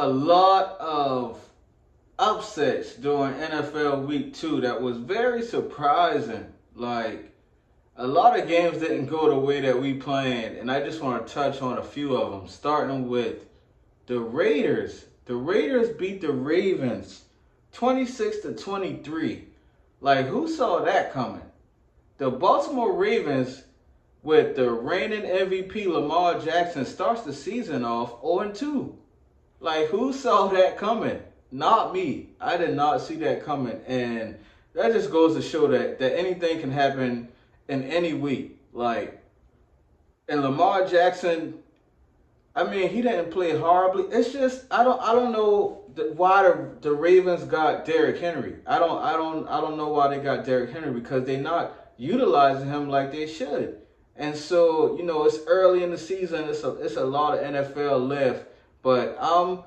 A lot of upsets during NFL Week 2 that was very surprising. Like, a lot of games didn't go the way that we planned, and I just want to touch on a few of them, starting with the Raiders. The Raiders beat the Ravens 26-23. Like, who saw that coming? The Baltimore Ravens, with the reigning MVP Lamar Jackson, starts the season off 0-2. Like, who saw that coming? Not me. I did not see that coming. And that just goes to show that anything can happen in any week. Like, and Lamar Jackson, I mean, he didn't play horribly. It's just I don't know why the Ravens got Derrick Henry. I don't know why they got Derrick Henry, because they're not utilizing him like they should. And so, it's early in the season. It's a lot of NFL left, but I'm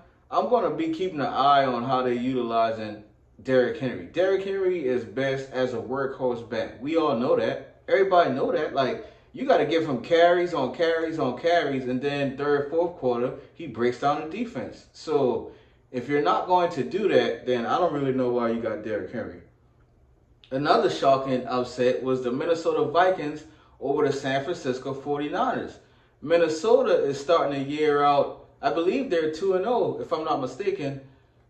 gonna be keeping an eye on how they're utilizing Derrick Henry. Derrick Henry is best as a workhorse back. We all know that. Everybody know that. Like, you got to give him carries on carries on carries, and then third, fourth quarter, he breaks down the defense. So if you're not going to do that, then I don't really know why you got Derrick Henry. Another shocking upset was the Minnesota Vikings over the San Francisco 49ers. Minnesota is starting the year out, I believe they're 2-0, if I'm not mistaken.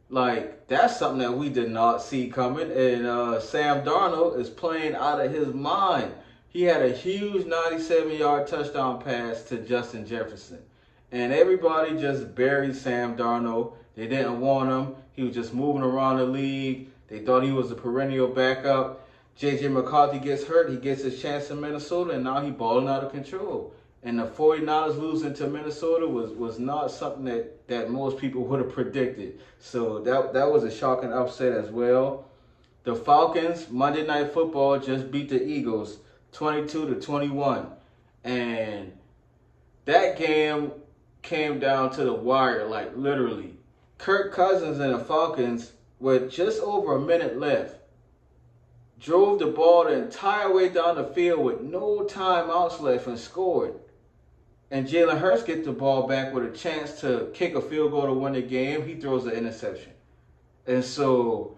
Like, that's something that we did not see coming. And Sam Darnold is playing out of his mind. He had a huge 97-yard touchdown pass to Justin Jefferson. And everybody just buried Sam Darnold. They didn't want him. He was just moving around the league. They thought he was a perennial backup. J.J. McCarthy gets hurt. He gets his chance in Minnesota, and now he's balling out of control. And the 49ers losing to Minnesota was not something that most people would have predicted. So that was a shocking upset as well. The Falcons, Monday Night Football, just beat the Eagles 22-21. And that game came down to the wire, like literally. Kirk Cousins and the Falcons, with just over a minute left, drove the ball the entire way down the field with no timeouts left and scored. And Jalen Hurts gets the ball back with a chance to kick a field goal to win the game. He throws an interception. And so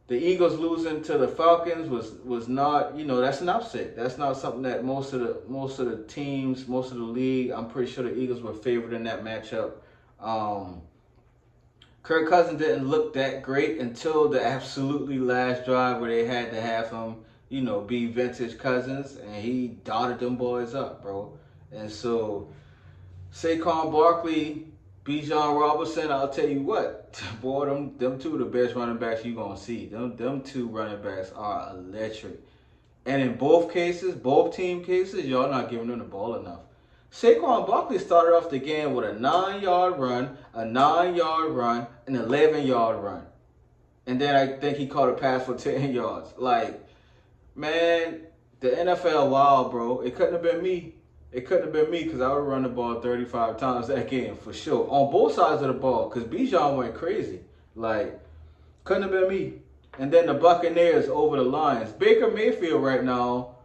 the Eagles losing to the Falcons was not, that's an upset. That's not something that most of the teams, most of the league, I'm pretty sure the Eagles were favored in that matchup. Kirk Cousins didn't look that great until the absolutely last drive where they had to have him, be vintage Cousins, and he dotted them boys up, bro. And so Saquon Barkley, Bijan Robinson, I'll tell you what, boy, them two are the best running backs you're going to see. Them two running backs are electric. And in both cases, both team cases, y'all not giving them the ball enough. Saquon Barkley started off the game with a 9-yard run, a 9-yard run, an 11-yard run. And then I think he caught a pass for 10 yards. Like, man, the NFL wild, bro. It couldn't have been me. It couldn't have been me, because I would run the ball 35 times that game for sure. On both sides of the ball, because Bijan went crazy. Like, couldn't have been me. And then the Buccaneers over the Lions. Baker Mayfield right now,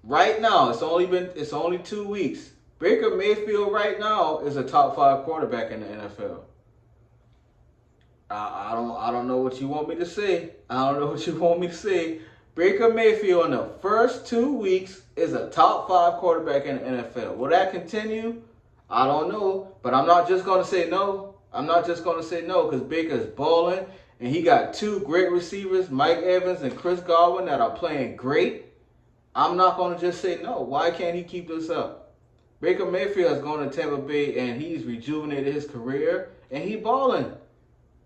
it's only 2 weeks. Baker Mayfield right now is a top 5 quarterback in the NFL. I don't know what you want me to say. I don't know what you want me to say. Baker Mayfield in the first 2 weeks is a top 5 quarterback in the NFL. Will that continue? I don't know. But I'm not just going to say no. I'm not just going to say no, because Baker's balling. And he got 2 great receivers, Mike Evans and Chris Godwin, that are playing great. I'm not going to just say no. Why can't he keep this up? Baker Mayfield has gone to Tampa Bay, and he's rejuvenated his career. And he's balling.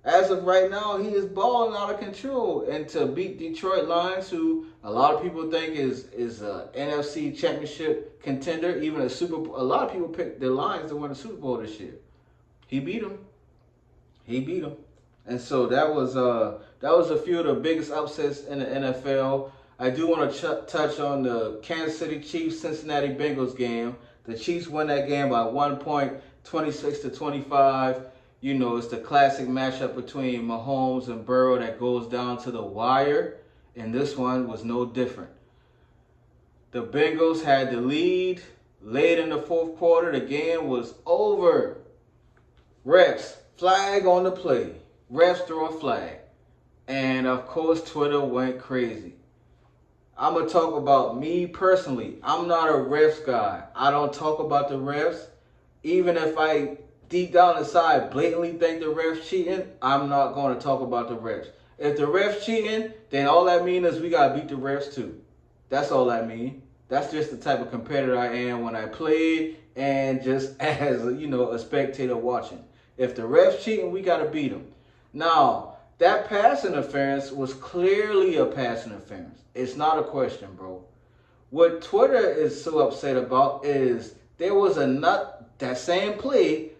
As of right now, he is balling out of control. And to beat Detroit Lions, who a lot of people think is a NFC Championship contender, even a Super Bowl. A lot of people picked the Lions to win the Super Bowl this year. He beat them. And so that was a few of the biggest upsets in the NFL. I do want to touch on the Kansas City Chiefs Cincinnati Bengals game. The Chiefs won that game by 1 point, 26-25. It's the classic matchup between Mahomes and Burrow that goes down to the wire, and this one was no different. The Bengals had the lead late in the fourth quarter. The game was over. Refs, Flag on the play. Refs throw a flag. And of course, Twitter went crazy. I'm going to talk about me personally. I'm not a refs guy. I don't talk about the refs. Even if I deep down inside blatantly think the refs cheating, I'm not going to talk about the refs. If the refs cheating, then all that means is we got to beat the refs too. That's all I mean. That's just the type of competitor I am when I played and just as, a spectator watching. If the refs cheating, we got to beat them. Now, that pass interference was clearly a pass interference. It's not a question, bro. What Twitter is so upset about is there was that same play,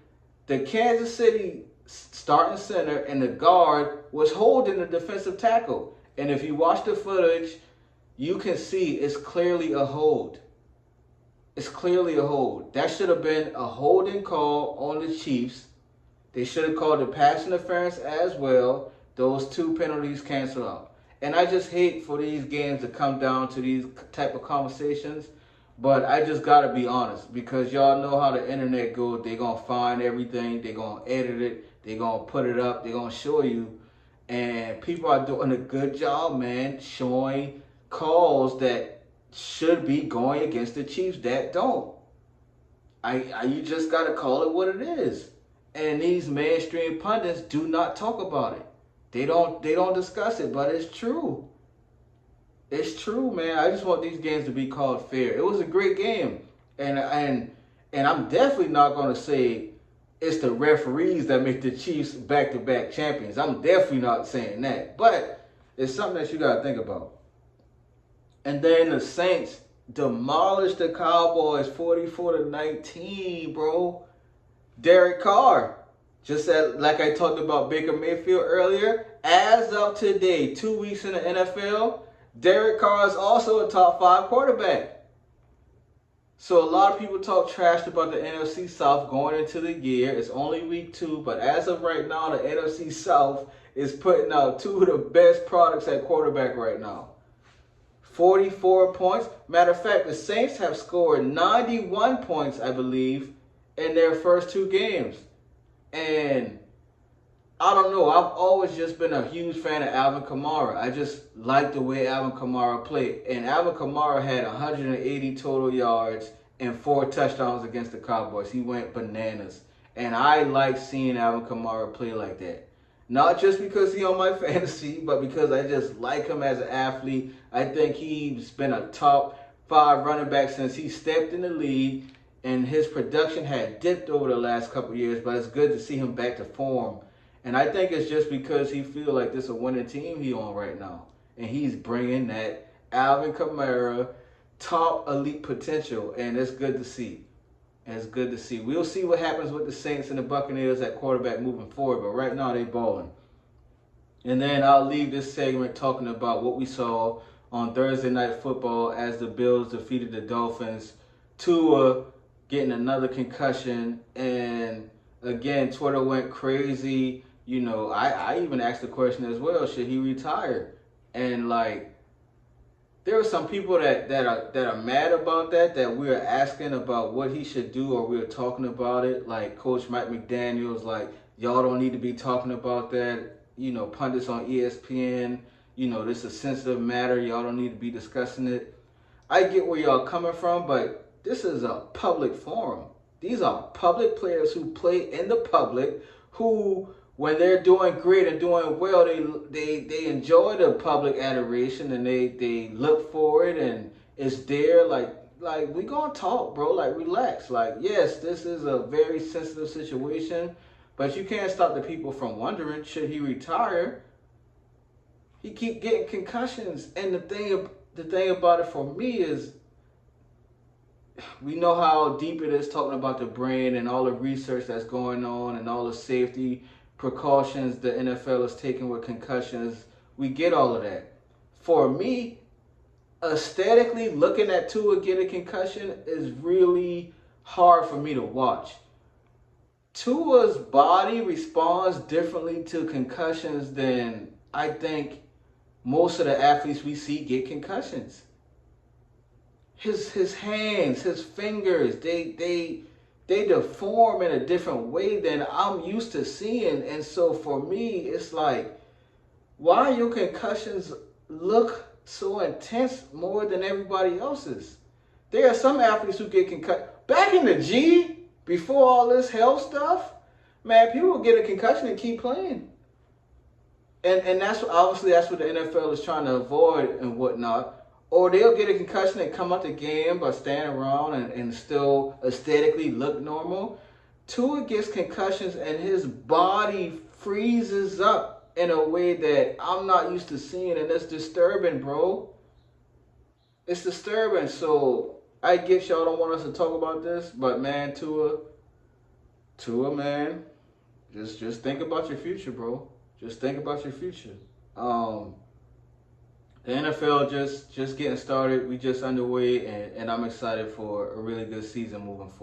the Kansas City starting center and the guard was holding the defensive tackle. And if you watch the footage, you can see it's clearly a hold. It's clearly a hold. That should have been a holding call on the Chiefs. They should have called the pass interference as well. Those two penalties cancel out. And I just hate for these games to come down to these type of conversations. But I just got to be honest, because y'all know how the internet goes. They're going to find everything. They're going to edit it. They're going to put it up. They're going to show you. And people are doing a good job, man, showing calls that should be going against the Chiefs that don't. You just got to call it what it is. And these mainstream pundits do not talk about it. They don't discuss it, but it's true. It's true, man. I just want these games to be called fair. It was a great game. And I'm definitely not going to say it's the referees that make the Chiefs back-to-back champions. I'm definitely not saying that. But it's something that you got to think about. And then the Saints demolished the Cowboys 44-19, bro. Derek Carr, like I talked about Baker Mayfield earlier, as of today, 2 weeks in the NFL, Derek Carr is also a top 5 quarterback. So a lot of people talk trash about the NFC South going into the year. It's only week 2, but as of right now, the NFC South is putting out 2 of the best products at quarterback right now. 44 points. Matter of fact, the Saints have scored 91 points, I believe, in their first 2 games. And I don't know, I've always just been a huge fan of Alvin Kamara. I just like the way Alvin Kamara played. And Alvin Kamara had 180 total yards and 4 touchdowns against the Cowboys. He went bananas. And I like seeing Alvin Kamara play like that. Not just because he's on my fantasy, but because I just like him as an athlete. I think he's been a top 5 running back since he stepped in the league. And his production had dipped over the last couple of years, but it's good to see him back to form. And I think it's just because he feels like this is a winning team he's on right now. And he's bringing that Alvin Kamara top elite potential, and it's good to see. And it's good to see. We'll see what happens with the Saints and the Buccaneers at quarterback moving forward, but right now they balling. And then I'll leave this segment talking about what we saw on Thursday Night Football as the Bills defeated the Dolphins. Tua getting another concussion, and again, Twitter went crazy. I even asked the question as well, should he retire? And there are some people that are mad about that we are asking about what he should do, or we are talking about it, like Coach Mike McDaniels, y'all don't need to be talking about that. Pundits on ESPN, this is a sensitive matter, y'all don't need to be discussing it. I get where y'all coming from, but this is a public forum. These are public players who play in the public, who, when they're doing great and doing well, they enjoy the public adoration, and they look for it, and it's there. We gonna talk, bro. Relax. Yes, this is a very sensitive situation, but you can't stop the people from wondering, should he retire? He keep getting concussions, and the thing about it for me is, we know how deep it is talking about the brain and all the research that's going on and all the safety precautions the NFL is taking with concussions. We get all of that. For me, aesthetically, looking at Tua get a concussion is really hard for me to watch. Tua's body responds differently to concussions than I think most of the athletes we see get concussions. His hands, his fingers, they they deform in a different way than I'm used to seeing. And so for me, it's like, why your concussions look so intense more than everybody else's? There are some athletes who get concussed. Back in the G, before all this health stuff, man, people would get a concussion and keep playing. And that's obviously that's what the NFL is trying to avoid and whatnot. Or they'll get a concussion and come out the game by standing around and still aesthetically look normal. Tua gets concussions and his body freezes up in a way that I'm not used to seeing, and it's disturbing, bro. It's disturbing. So I get y'all don't want us to talk about this, but man, Tua, man, just think about your future, bro. Just think about your future. The NFL just getting started. We just underway, and I'm excited for a really good season moving forward.